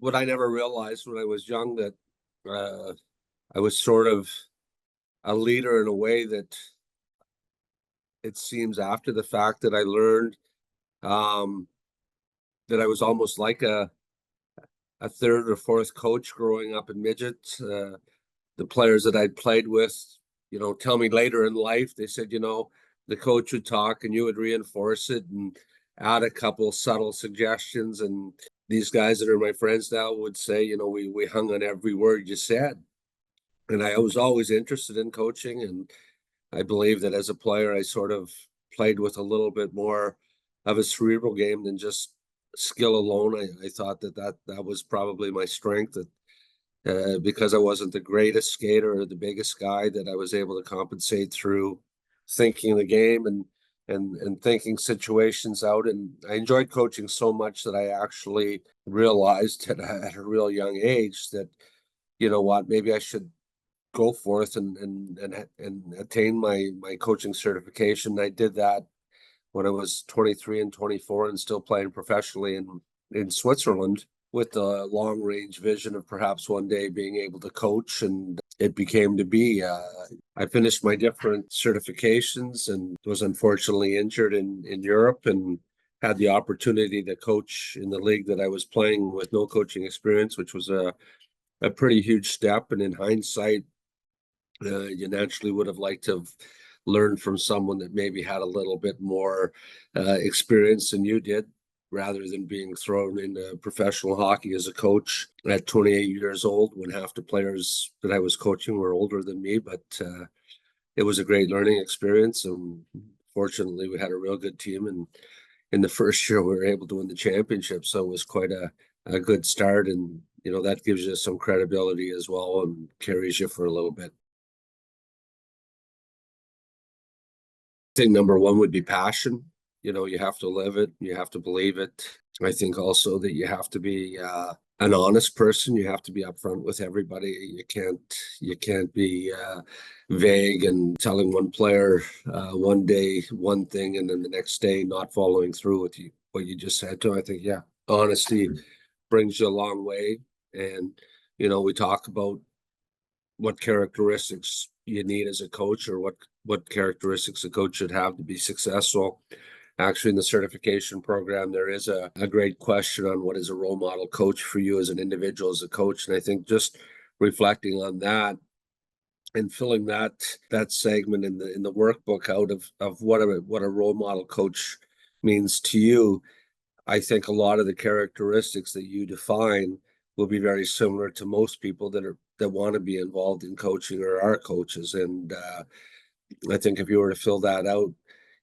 what I never realized when I was young, that I was sort of a leader in a way that it seems after the fact that I learned um, that I was almost like a third or fourth coach growing up in midget. The players that I'd played with, tell me later in life, they said, the coach would talk and you would reinforce it and add a couple subtle suggestions. And these guys that are my friends now would say, we hung on every word you said. And I was always interested in coaching. And I believe that as a player, I sort of played with a little bit more of a cerebral game than just skill alone. I thought that was probably my strength, that because I wasn't the greatest skater or the biggest guy, that I was able to compensate through thinking the game and thinking situations out. And I enjoyed coaching so much that I actually realized at a real young age that, maybe I should go forth and attain my coaching certification. I did that when I was 23 and 24 and still playing professionally in Switzerland, with the long range vision of perhaps one day being able to coach. And it became to be. I finished my different certifications and was unfortunately injured in Europe, and had the opportunity to coach in the league that I was playing with no coaching experience, which was a pretty huge step. And in hindsight, you naturally would have liked to have learned from someone that maybe had a little bit more experience than you did, rather than being thrown into professional hockey as a coach at 28 years old, when half the players that I was coaching were older than me. But it was a great learning experience. And fortunately, we had a real good team. And in the first year, we were able to win the championship. So it was quite a good start. And, that gives you some credibility as well and carries you for a little bit. I think number one would be passion. You have to live it, you have to believe it. I think also that you have to be an honest person. You have to be upfront with everybody. You can't be vague and telling one player one day one thing and then the next day not following through with what you just said to him. I think, yeah, honesty brings you a long way. And we talk about what characteristics you need as a coach, or what characteristics a coach should have to be successful. Actually, in the certification program, there is a great question on what is a role model coach for you as an individual, as a coach. And I think just reflecting on that and filling that segment in the workbook out of what a role model coach means to you, I think a lot of the characteristics that you define will be very similar to most people that want to be involved in coaching or are coaches. And I think if you were to fill that out,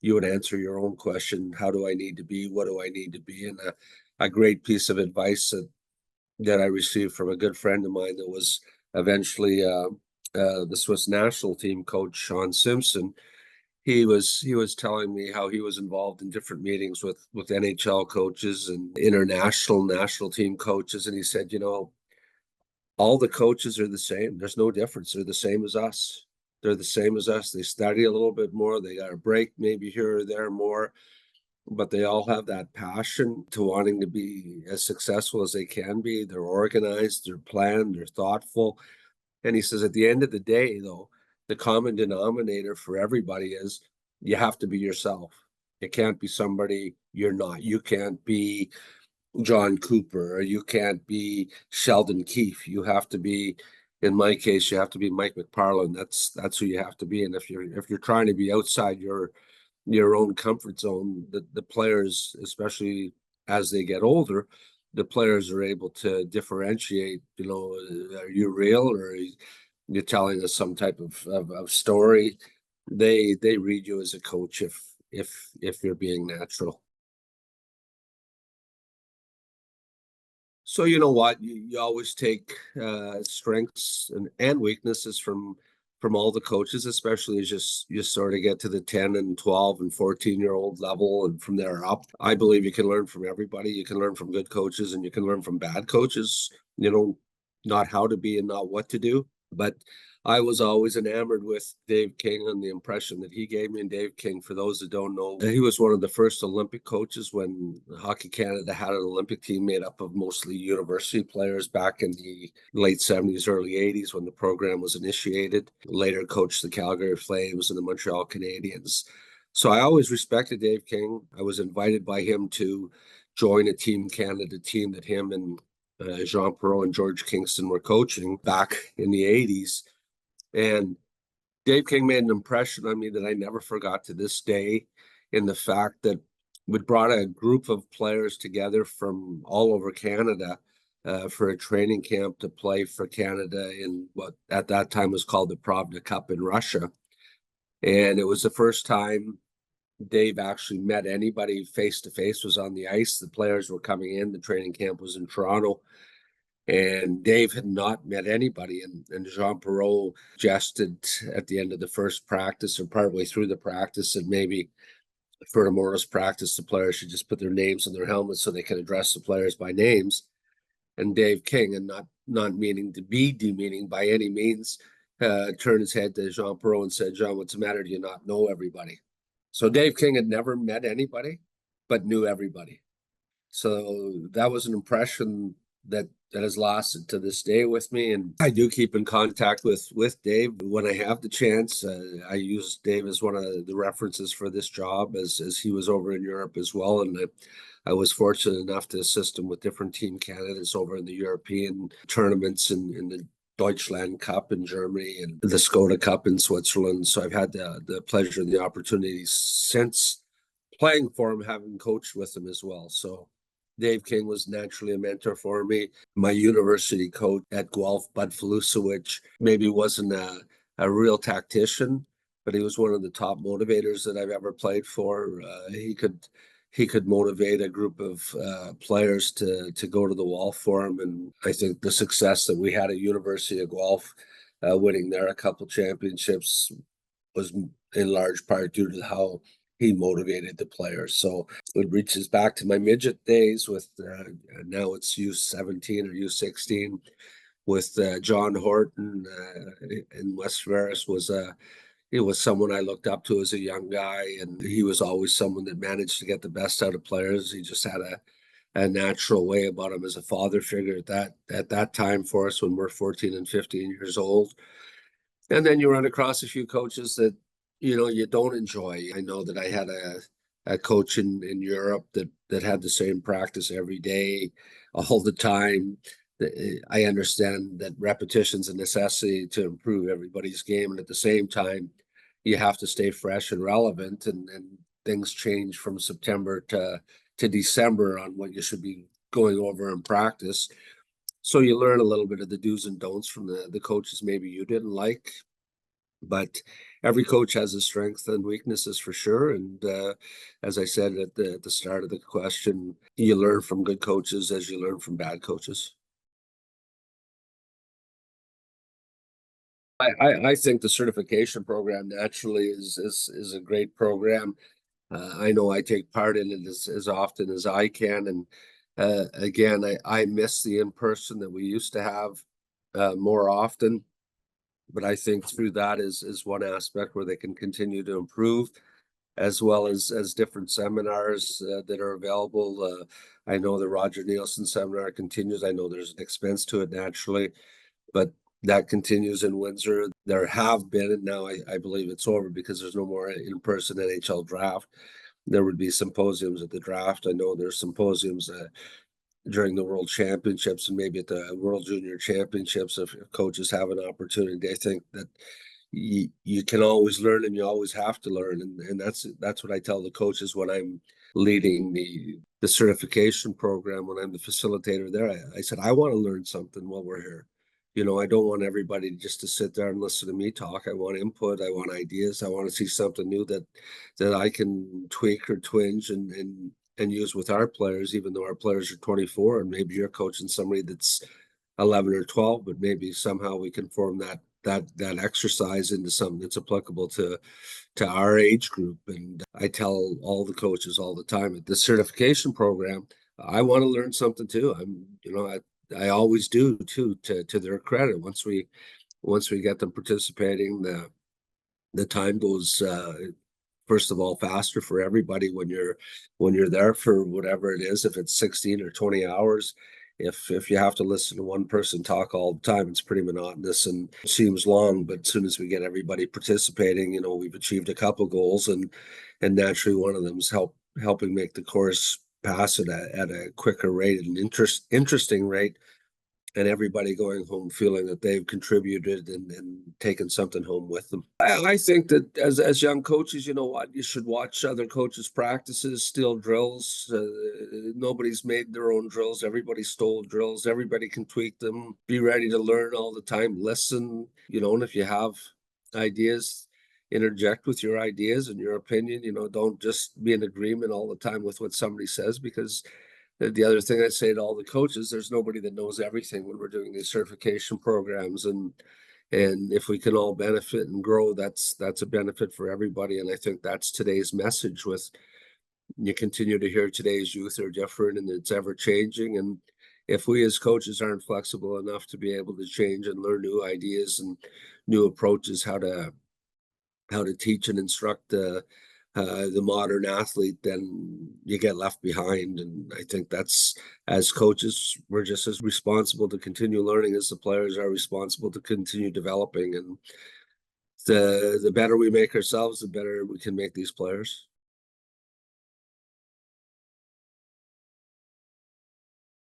you would answer your own question: how do I need to be? What do I need to be? And a great piece of advice that I received from a good friend of mine that was eventually the Swiss national team coach, Sean Simpson. He was telling me how he was involved in different meetings with NHL coaches and international national team coaches. And he said, all the coaches are the same. There's no difference. They're the same as us. They're the same as us. They study a little bit more. They got a break maybe here or there more, but they all have that passion to wanting to be as successful as they can be. They're organized, they're planned, they're thoughtful. And he says, at the end of the day, though, the common denominator for everybody is you have to be yourself. You can't be somebody you're not. You can't be John Cooper, or you can't be Sheldon Keefe. You have to be, in my case, you have to be Mike McParland. That's who you have to be. And if you're trying to be outside your own comfort zone, the players, especially as they get older, the players are able to differentiate, are you real, or are you telling us some type of story? They read you as a coach if you're being natural. So you know what, you always take strengths and weaknesses from all the coaches, especially as you sort of get to the 10 and 12 and 14-year-old level, and from there up. I believe you can learn from everybody. You can learn from good coaches and you can learn from bad coaches, not how to be and not what to do. But I was always enamored with Dave King and the impression that he gave me. And Dave King, for those that don't know, he was one of the first Olympic coaches when Hockey Canada had an Olympic team made up of mostly university players back in the late 70s, early 80s when the program was initiated. Later coached the Calgary Flames and the Montreal Canadiens. So I always respected Dave King. I was invited by him to join a Team Canada team that him and Jean Perreault and George Kingston were coaching back in the 80s. And Dave King made an impression on me that I never forgot to this day, in the fact that we brought a group of players together from all over Canada for a training camp to play for Canada in what at that time was called the Pravda Cup in Russia. And it was the first time Dave actually met anybody face to face, was on the ice. The players were coming in. The training camp was in Toronto. And Dave had not met anybody. And Jean Perreault suggested at the end of the first practice, or partway through the practice, that maybe for tomorrow's practice, the players should just put their names on their helmets so they can address the players by names. And Dave King, and not meaning to be demeaning by any means, turned his head to Jean Perreault and said, "Jean, what's the matter? Do you not know everybody?" So Dave King had never met anybody, but knew everybody. So that was an impression that has lasted to this day with me. And I do keep in contact with Dave when I have the chance. I use Dave as one of the references for this job, as he was over in Europe as well. And I was fortunate enough to assist him with different team candidates over in the European tournaments and in the Deutschland Cup in Germany and the Skoda Cup in Switzerland. So I've had the pleasure and the opportunity since playing for him, having coached with him as well. So Dave King was naturally a mentor for me. My university coach at Guelph, Bud Falusewicz, maybe wasn't a real tactician, but he was one of the top motivators that I've ever played for. He could motivate a group of players to go to the wall for him. And I think the success that we had at University of Guelph, winning there a couple championships, was in large part due to how he motivated the players. So it reaches back to my midget days with now it's U17 or U16 with John Horton in West Ferris. He was someone I looked up to as a young guy, and he was always someone that managed to get the best out of players. He just had a natural way about him as a father figure at that time for us when we're 14 and 15 years old. And then you run across a few coaches that you don't enjoy. I know that I had a coach in Europe that had the same practice every day, all the time. I understand that repetition's a necessity to improve everybody's game, and at the same time, you have to stay fresh and relevant. And things change from September to December on what you should be going over in practice. So you learn a little bit of the do's and don'ts from the coaches maybe you didn't like. But every coach has his strengths and weaknesses for sure. And as I said at the start of the question, you learn from good coaches as you learn from bad coaches. I think the certification program naturally is a great program. I know I take part in it as often as I can. And again, I miss the in-person that we used to have more often. But I think through that is one aspect where they can continue to improve, as well as different seminars that are available. I know the Roger Nielsen seminar continues. I know there's an expense to it naturally, but that continues in Windsor. There have been, and now I believe it's over because there's no more in-person NHL draft. There would be symposiums at the draft. I know there's symposiums during the World Championships and maybe at the World Junior Championships if coaches have an opportunity. I think that you can always learn and you always have to learn, and that's what I tell the coaches when I'm leading the certification program, when I'm the facilitator there. I said I want to learn something while we're here. I don't want everybody just to sit there and listen to me talk. I want input. I want ideas. I want to see something new that I can tweak or twinge and use with our players, even though our players are 24 and maybe you're coaching somebody that's 11 or 12, but maybe somehow we can form that exercise into something that's applicable to our age group. And I tell all the coaches all the time at the certification program, I want to learn something too. I always do too, to their credit. Once we once we get them participating, the time goes first of all faster for everybody when you're there for whatever it is, if it's 16 or 20 hours. If you have to listen to one person talk all the time, it's pretty monotonous and seems long. But as soon as we get everybody participating, you know, we've achieved a couple goals, and naturally one of them is helping make the course pass at a quicker rate and interesting rate, and everybody going home feeling that they've contributed and taken something home with them. I think that as young coaches, you know what, you should watch other coaches' practices, steal drills. Nobody's made their own drills. Everybody stole drills. Everybody can tweak them. Be ready to learn all the time. Listen, you know, and if you have ideas, interject with your ideas and your opinion. You know, don't just be in agreement all the time with what somebody says, because the other thing I say to all the coaches, there's nobody that knows everything when we're doing these certification programs, and if we can all benefit and grow, that's a benefit for everybody. And I think that's today's message. With you continue to hear today's youth are different and it's ever changing, and if we as coaches aren't flexible enough to be able to change and learn new ideas and new approaches how to teach and instruct the modern athlete, then you get left behind. And I think that's, as coaches, we're just as responsible to continue learning as the players are responsible to continue developing. And the better we make ourselves, the better we can make these players.